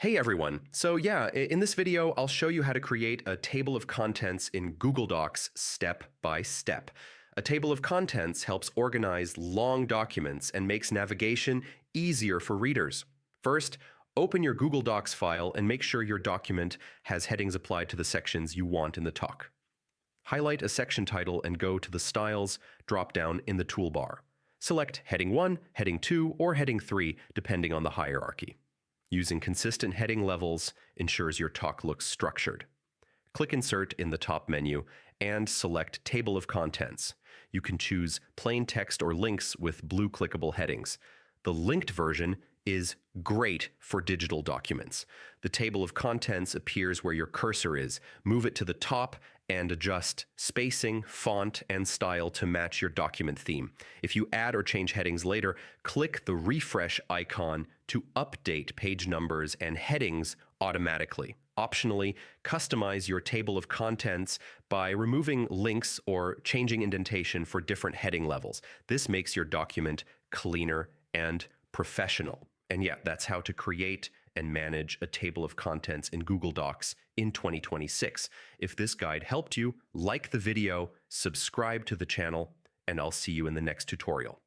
Hey everyone. In this video, I'll show you how to create a table of contents in Google Docs step by step. A table of contents helps organize long documents and makes navigation easier for readers. First, open your Google Docs file and make sure your document has headings applied to the sections you want in the talk. Highlight a section title and go to the Styles drop-down in the toolbar. Select Heading 1, Heading 2, or Heading 3, depending on the hierarchy. Using consistent heading levels ensures your talk looks structured. Click Insert in the top menu and select Table of Contents. You can choose plain text or links with blue clickable headings. The linked version is great for digital documents. The table of contents appears where your cursor is. Move it to the top and adjust spacing, font, and style to match your document theme. If you add or change headings later, click the refresh icon to update page numbers and headings automatically. Optionally, customize your table of contents by removing links or changing indentation for different heading levels. This makes your document cleaner and professional. And yeah, that's how to create and manage a table of contents in Google Docs in 2026. If this guide helped you, like the video, subscribe to the channel, and I'll see you in the next tutorial.